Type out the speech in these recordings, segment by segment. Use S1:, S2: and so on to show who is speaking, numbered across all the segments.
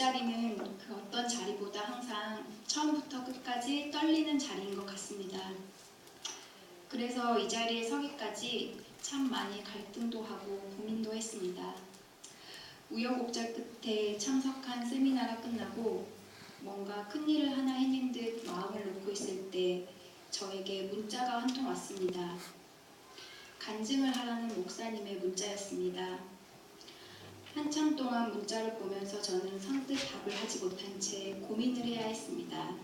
S1: 자리는 그 어떤 자리보다 항상 처음부터 끝까지 떨리는 자리인 것 같습니다. 그래서 이 자리에 서기까지 참 많이 갈등도 하고 고민도 했습니다. 우여곡절 끝에 참석한 세미나가 끝나고 뭔가 큰일을 하나 해낸 듯 마음을 놓고 있을 때 저에게 문자가 한 통 왔습니다. 간증을 하라는 목사님의 문자였습니다. 한참 동안 문자를 보면서 저는 선뜻 답을 하지 못한 채 고민을 해야 했습니다.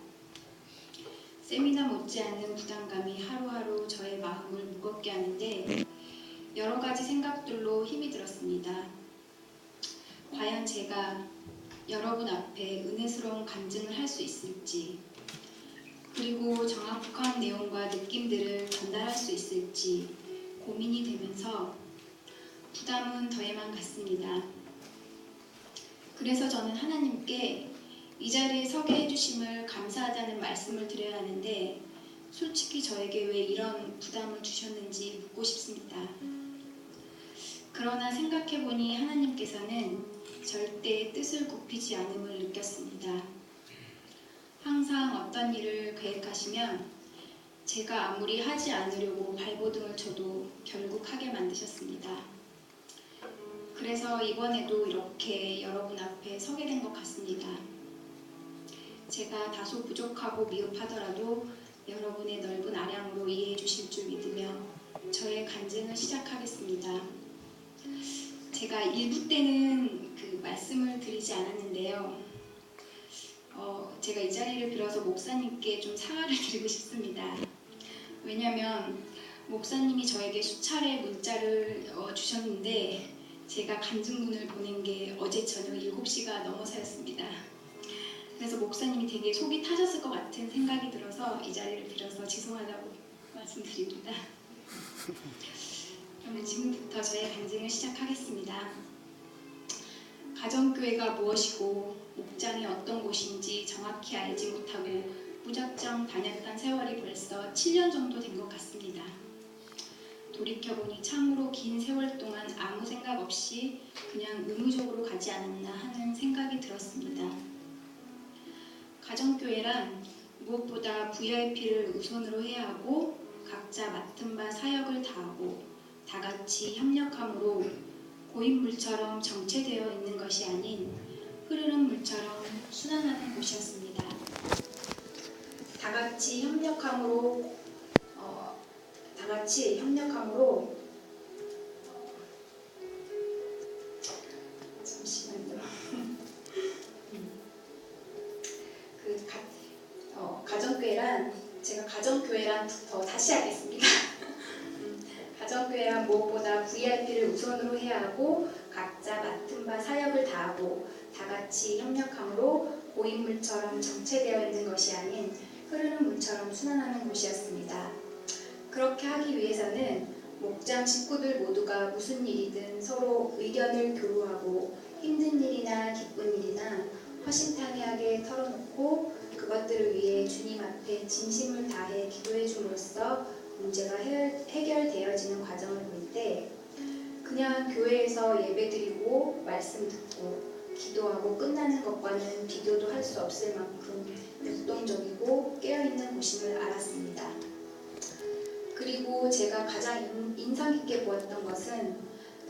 S1: 세미나 못지않는 부담감이 하루하루 저의 마음을 무겁게 하는데 여러 가지 생각들로 힘이 들었습니다. 과연 제가 여러분 앞에 은혜스러운 간증을 할 수 있을지, 그리고 정확한 내용과 느낌들을 전달할 수 있을지 고민이 되면서 부담은 더해만 갔습니다. 그래서 저는 하나님께 이 자리에 서게 해주심을 감사하다는 말씀을 드려야 하는데 솔직히 저에게 왜 이런 부담을 주셨는지 묻고 싶습니다. 그러나 생각해보니 하나님께서는 절대 뜻을 굽히지 않음을 느꼈습니다. 항상 어떤 일을 계획하시면 제가 아무리 하지 않으려고 발버둥을 쳐도 결국 하게 만드셨습니다. 그래서 이번에도 이렇게 여러분 앞에 서게 된 것 같습니다. 제가 다소 부족하고 미흡하더라도 여러분의 넓은 아량으로 이해해 주실 줄 믿으며 저의 간증을 시작하겠습니다. 제가 일부 때는 그 말씀을 드리지 않았는데요. 제가 이 자리를 빌어서 목사님께 좀 사과를 드리고 싶습니다. 왜냐하면 목사님이 저에게 수차례 문자를 주셨는데 제가 간증문을 보낸 게 어제 저녁 7시가 넘어서였습니다. 그래서 목사님이 되게 속이 타셨을 것 같은 생각이 들어서 이 자리를 빌어서 죄송하다고 말씀드립니다. 그러면 지금부터 저의 간증을 시작하겠습니다. 가정교회가 무엇이고 목장이 어떤 곳인지 정확히 알지 못하고 무작정 다녔던 세월이 벌써 7년 정도 된 것 같습니다. 돌이켜보니 참으로 긴 세월 동안 아무 생각 없이 그냥 의무적으로 가지 않았나 하는 생각이 들었습니다. 가정교회란 무엇보다 VIP를 우선으로 해야 하고 각자 맡은 바 사역을 다하고 다같이 협력함으로 고인물처럼 정체되어 있는 것이 아닌 흐르는 물처럼 순환하는 곳이었습니다. 다같이 협력함으로 잠시만요. 가정교회란 제가 가정교회란부터 다시 하겠습니다. 가정교회란 무엇보다 VIP를 우선으로 해야 하고 각자 맡은 바 사역을 다하고 다같이 협력함으로 고인물처럼 정체되어 있는 것이 아닌 흐르는 물처럼 순환하는 곳이었습니다. 그렇게 하기 위해서는 목장 식구들 모두가 무슨 일이든 서로 의견을 교류하고 힘든 일이나 기쁜 일이나 허심탄회하게 털어놓고 그것들을 위해 주님 앞에 진심을 다해 기도해 줌으로써 문제가 해결되어지는 과정을 볼 때 그냥 교회에서 예배드리고 말씀 듣고 기도하고 끝나는 것과는 비교도 할 수 없을 만큼 역동적이고 깨어있는 곳임을 알았습니다. 그리고 제가 가장 인상 깊게 보았던 것은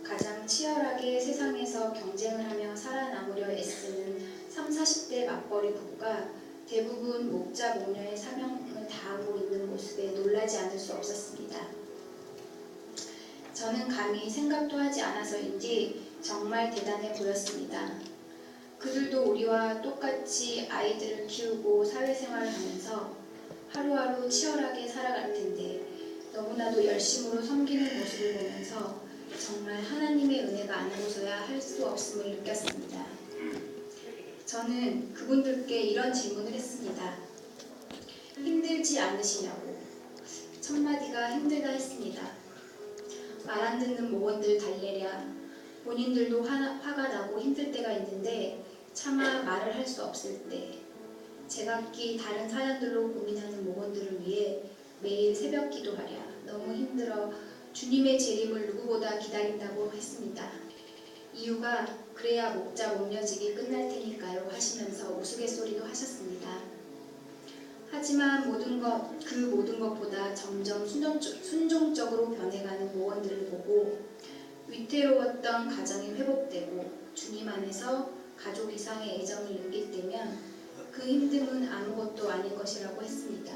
S1: 가장 치열하게 세상에서 경쟁을 하며 살아남으려 애쓰는 30, 40대 맞벌이 부부가 대부분 목자 목녀의 사명을 다하고 있는 모습에 놀라지 않을 수 없었습니다. 저는 감히 생각도 하지 않아서인지 정말 대단해 보였습니다. 그들도 우리와 똑같이 아이들을 키우고 사회생활을 하면서 하루하루 치열하게 살아갈 텐데 너무나도 열심으로 섬기는 모습을 보면서 정말 하나님의 은혜가 아니고서야 할 수 없음을 느꼈습니다. 저는 그분들께 이런 질문을 했습니다. 힘들지 않으시냐고. 첫마디가 힘들다 했습니다. 말 안 듣는 모원들 달래랴. 본인들도 화가 나고 힘들 때가 있는데 차마 말을 할 수 없을 때 제각기 다른 사연들로 고민하는 모원들을 위해 매일 새벽 기도하랴. 너무 힘들어 주님의 재림을 누구보다 기다린다고 했습니다. 이유가 그래야 목자 목녀직이 끝날 테니까요 하시면서 우스갯소리도 하셨습니다. 하지만 그 모든 것보다 점점 순종적으로 변해가는 모원들을 보고 위태로웠던 가정이 회복되고 주님 안에서 가족 이상의 애정을 느낄 때면 그 힘듦은 아무것도 아닐 것이라고 했습니다.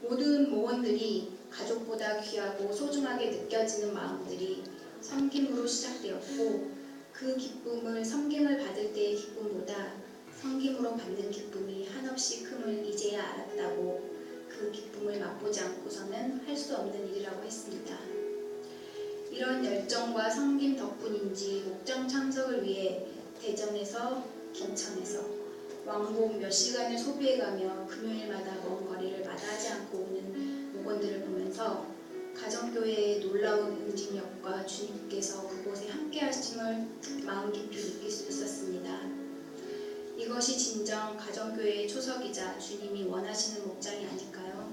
S1: 모든 모원들이 가족보다 귀하고 소중하게 느껴지는 마음들이 섬김으로 시작되었고 그 기쁨을 섬김을 받을 때의 기쁨보다 섬김으로 받는 기쁨이 한없이 큼을 이제야 알았다고 그 기쁨을 맛보지 않고서는 할 수 없는 일이라고 했습니다. 이런 열정과 섬김 덕분인지 목장 참석을 위해 대전에서 김천에서 왕복 몇 시간을 소비해가며 금요일마다 먼 거리를 마다하지 않고 오는 목원들을 보면서 가정교회의 놀라운 응징력과 주님께서 그곳에 함께 하심을 마음 깊이 느낄 수 있었습니다. 이것이 진정 가정교회의 초석이자 주님이 원하시는 목장이 아닐까요?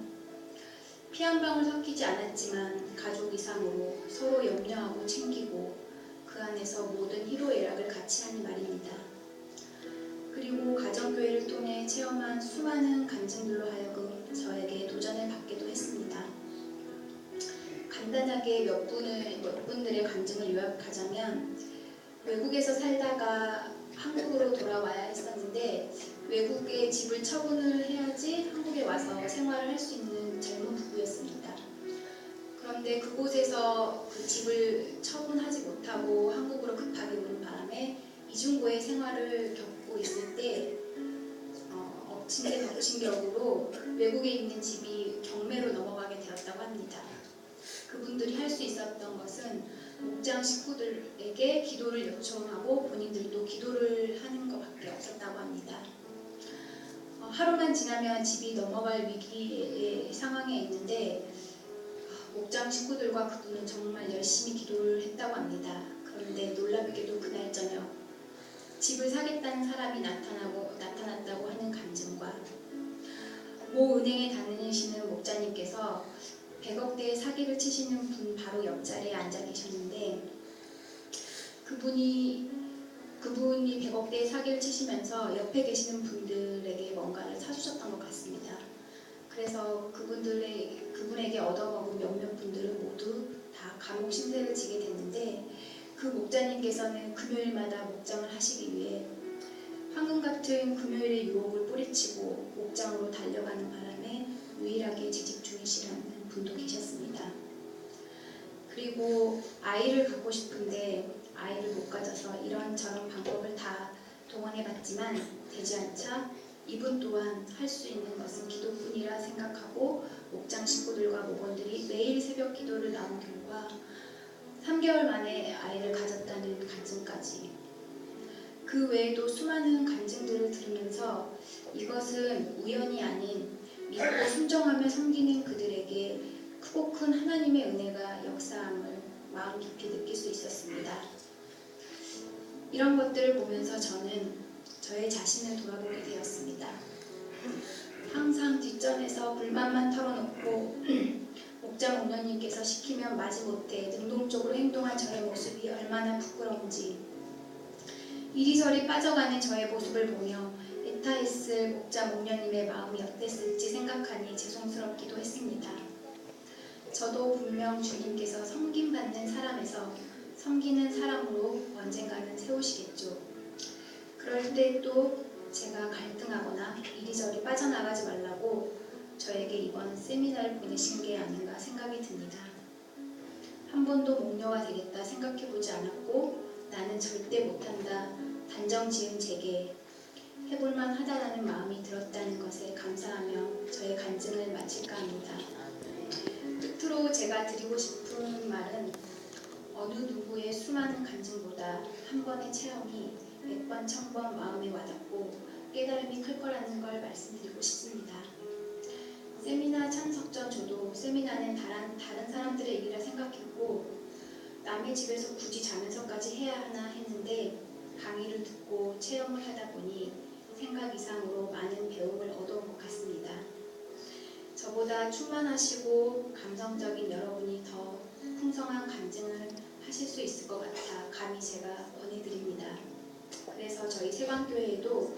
S1: 피 한 방울 섞이지 않았지만 가족 이상으로 서로 염려하고 챙기고 그 안에서 모든 희로애락을 같이 하니 말입니다. 그리고 가정교회를 통해 체험한 수많은 간증들로 하여금 저에게 도전을 받기도 했습니다. 간단하게 몇 분들의 간증을 요약하자면 외국에서 살다가 한국으로 돌아와야 했었는데 외국에 집을 처분을 해야지 한국에 와서 생활을 할 수 있는 젊은 부부였습니다. 그런데 그곳에서 그 집을 처분하지 못하고 한국으로 급하게 오는 바람에 이중고의 생활을 겪고 있을 때 엎친 데 덮친 격으로 외국에 있는 집이 경매로 넘어가게 되었다고 합니다. 그분들이 할 수 있었던 것은 목장 식구들에게 기도를 요청하고 본인들도 기도를 하는 것밖에 없었다고 합니다. 하루만 지나면 집이 넘어갈 위기의 상황에 있는데 목장 식구들과 그분은 정말 열심히 기도를 했다고 합니다. 그런데 놀랍게도 그날 저녁 집을 사겠다는 사람이 나타났다고 하는 간증과 모 은행에 다니시는 목자님께서 100억대의 사기를 치시는 분 바로 옆자리에 앉아 계셨는데 그분이 100억대의 사기를 치시면서 옆에 계시는 분들에게 뭔가를 사주셨던 것 같습니다. 그래서 그분에게 얻어먹은 몇몇 분들은 모두 다 감옥 신세를 지게 됐는데 그 목자님께서는 금요일마다 목장을 하시기 위해 황금 같은 금요일의 유혹을 뿌리치고 목장으로 달려가는 바람에 유일하게 재직 중이시라는 분도 계셨습니다. 그리고 아이를 갖고 싶은데 아이를 못 가져서 이런저런 방법을 다 동원해봤지만 되지 않자 이분 또한 할 수 있는 것은 기도뿐이라 생각하고 목장 식구들과 목원들이 매일 새벽 기도를 나눈 결과 3개월 만에 아이를 가졌다는 간증까지 그 외에도 수많은 간증들을 들으면서 이것은 우연이 아닌 믿고 순종하며 섬기는 그들에게 크고 큰 하나님의 은혜가 역사함을 마음 깊이 느낄 수 있었습니다. 이런 것들을 보면서 저는 저의 자신을 돌아보게 되었습니다. 항상 뒷전에서 불만만 털어놓고 목자 목녀님께서 시키면 마지못해 능동적으로 행동한 저의 모습이 얼마나 부끄러운지 이리저리 빠져가는 저의 모습을 보며 애타했을 목자 목녀님의 마음이 어땠을지 생각하니 죄송스럽기도 했습니다. 저도 분명 주님께서 섬김받는 사람에서 섬기는 사람으로 언젠가는 세우시겠죠. 그럴 때 또 제가 갈등하거나 이리저리 빠져나가지 말라고 저에게 이번 세미나를 보내신 게 아닌가 생각이 듭니다. 한 번도 목녀가 되겠다 생각해보지 않았고 나는 절대 못한다 단정 지은 제게 해볼만 하다라는 마음이 들었다는 것에 감사하며 저의 간증을 마칠까 합니다. 끝으로 제가 드리고 싶은 말은 어느 누구의 수많은 간증보다 한 번의 체험이 100번, 1000번 마음에 와닿고 깨달음이 클 거라는 걸 말씀드리고 싶습니다. 세미나 참석 전 저도 세미나는 다른 사람들의 일이라 생각했고 남의 집에서 굳이 자면서까지 해야 하나 했는데 강의를 듣고 체험을 하다 보니 생각 이상으로 많은 배움을 얻어온 것 같습니다. 저보다 충만하시고 감성적인 여러분이 더 풍성한 간증을 하실 수 있을 것 같아 감히 제가 권해드립니다. 그래서 저희 세광교회에도